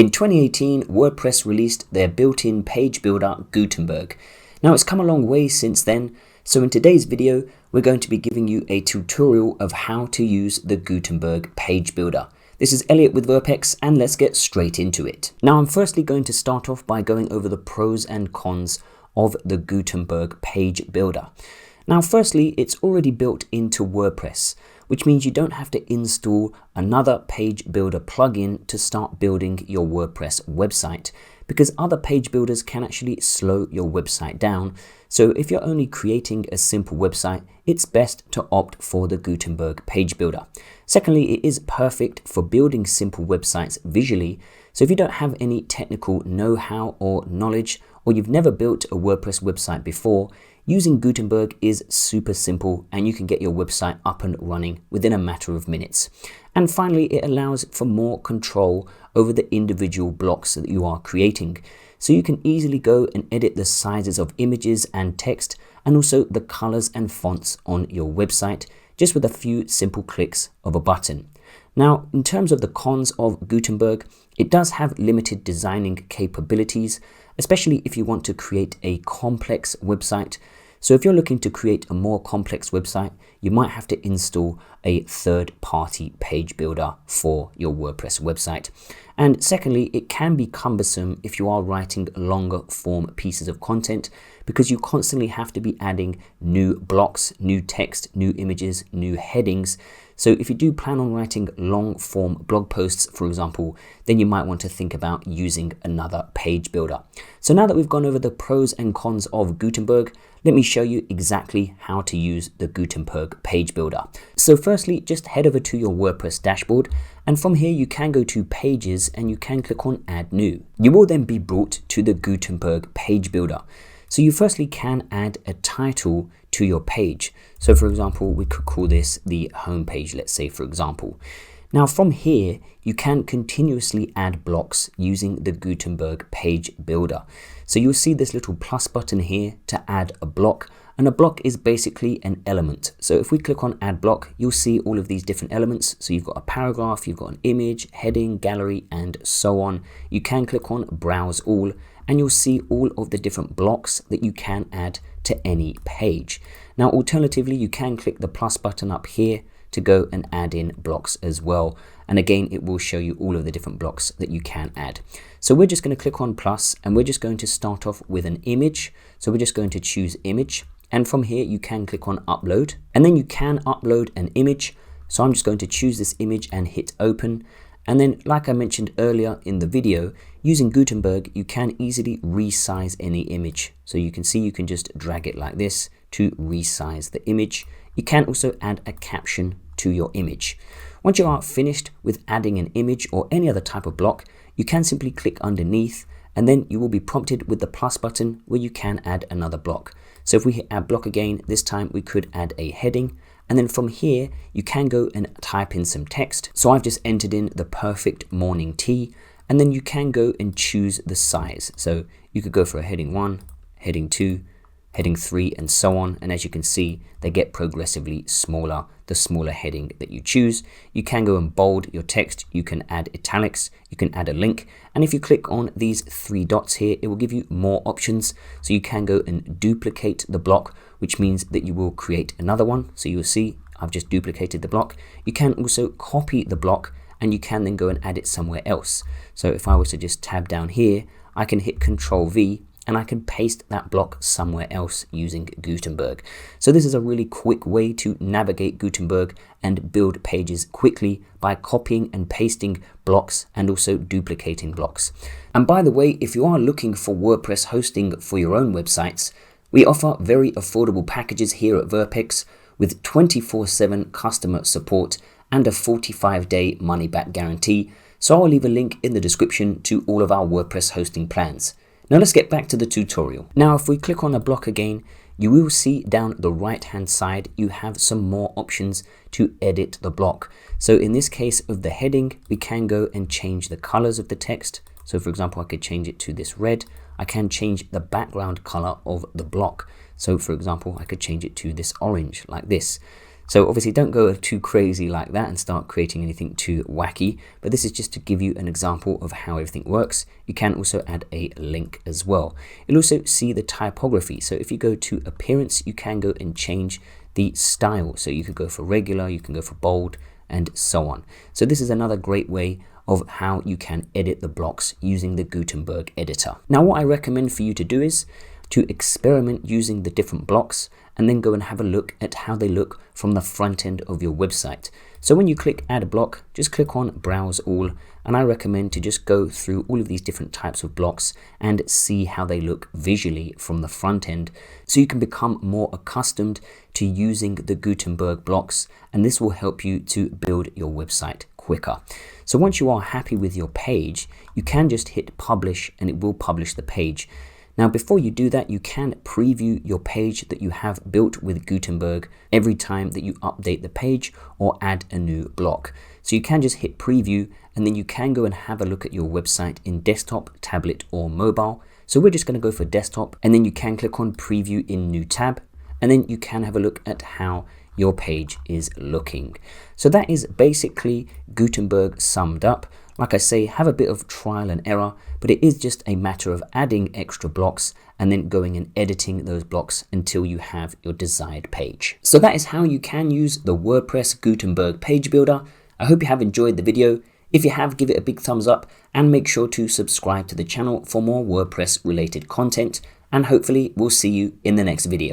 In 2018, WordPress released their built-in page builder Gutenberg. Now it's come a long way since then, so in today's video, we're going to be giving you a tutorial of how to use the Gutenberg page builder. This is Elliot with Verpex, and let's get straight into it. Now I'm firstly going to start off by going over the pros and cons of the Gutenberg page builder. Now firstly, it's already built into WordPress, which means you don't have to install another page builder plugin to start building your WordPress website, because other page builders can actually slow your website down. So if you're only creating a simple website, it's best to opt for the Gutenberg page builder. Secondly, it is perfect for building simple websites visually. So if you don't have any technical know-how or knowledge, or you've never built a WordPress website before, using Gutenberg is super simple and you can get your website up and running within a matter of minutes. And finally, it allows for more control over the individual blocks that you are creating. So you can easily go and edit the sizes of images and text, and also the colors and fonts on your website, just with a few simple clicks of a button. Now, in terms of the cons of Gutenberg, it does have limited designing capabilities, especially if you want to create a complex website. So if you're looking to create a more complex website, you might have to install a third-party page builder for your WordPress website. And secondly, it can be cumbersome if you are writing longer form pieces of content, because you constantly have to be adding new blocks, new text, new images, new headings. So if you do plan on writing long form blog posts, for example, then you might want to think about using another page builder. So now that we've gone over the pros and cons of Gutenberg, let me show you exactly how to use the Gutenberg page builder. So firstly, just head over to your WordPress dashboard, and from here you can go to Pages and you can click on Add New. You will then be brought to the Gutenberg page builder. So you firstly can add a title to your page. So for example, we could call this the home page, let's say, for example. Now from here, you can continuously add blocks using the Gutenberg page builder. So you'll see this little plus button here to add a block, and a block is basically an element. So if we click on add block, you'll see all of these different elements. So you've got a paragraph, you've got an image, heading, gallery, and so on. You can click on browse all, and you'll see all of the different blocks that you can add to any page. Now, alternatively, you can click the plus button up here to go and add in blocks as well. And again, it will show you all of the different blocks that you can add. So we're just going to click on plus, and we're just going to start off with an image. So we're just going to choose image. And from here, you can click on upload, and then you can upload an image. So I'm just going to choose this image and hit open. And then, like I mentioned earlier in the video, using Gutenberg, you can easily resize any image. So you can see you can just drag it like this to resize the image. You can also add a caption to your image. Once you are finished with adding an image or any other type of block, you can simply click underneath, and then you will be prompted with the plus button where you can add another block. So if we hit add block again, this time we could add a heading. And then from here, you can go and type in some text. So I've just entered in the perfect morning tea, and then you can go and choose the size. So you could go for a heading 1, heading 2, heading 3, and so on. And as you can see, they get progressively smaller the smaller heading that you choose. You can go and bold your text. You can add italics. You can add a link. And if you click on these 3 dots here, it will give you more options. So you can go and duplicate the block, which means that you will create another one. So you'll see I've just duplicated the block. You can also copy the block, and you can then go and add it somewhere else. So if I was to just tab down here, I can hit Control V, and I can paste that block somewhere else using Gutenberg. So this is a really quick way to navigate Gutenberg and build pages quickly by copying and pasting blocks and also duplicating blocks. And by the way, if you are looking for WordPress hosting for your own websites, we offer very affordable packages here at Verpex with 24/7 customer support and a 45-day money-back guarantee. So I'll leave a link in the description to all of our WordPress hosting plans. Now let's get back to the tutorial. Now if we click on a block again, you will see down the right hand side you have some more options to edit the block. So in this case of the heading, we can go and change the colors of the text. So for example, I could change it to this red. I can change the background color of the block. So for example, I could change it to this orange like this. So obviously don't go too crazy like that and start creating anything too wacky, but this is just to give you an example of how everything works. You can also add a link as well. You'll also see the typography. So if you go to appearance, you can go and change the style. So you can go for regular, you can go for bold, and so on. So this is another great way of how you can edit the blocks using the Gutenberg editor. Now what I recommend for you to do is to experiment using the different blocks and then go and have a look at how they look from the front end of your website. So when you click add a block, just click on browse all, and I recommend to just go through all of these different types of blocks and see how they look visually from the front end, so you can become more accustomed to using the Gutenberg blocks, and this will help you to build your website quicker. So once you are happy with your page, you can just hit publish and it will publish the page. Now, before you do that, you can preview your page that you have built with Gutenberg every time that you update the page or add a new block. So you can just hit preview and then you can go and have a look at your website in desktop, tablet or mobile. So we're just going to go for desktop, and then you can click on preview in new tab, and then you can have a look at how your page is looking. So that is basically Gutenberg summed up. Like I say, have a bit of trial and error, but it is just a matter of adding extra blocks and then going and editing those blocks until you have your desired page. So that is how you can use the WordPress Gutenberg page builder. I hope you have enjoyed the video. If you have, give it a big thumbs up and make sure to subscribe to the channel for more WordPress related content, and hopefully we'll see you in the next video.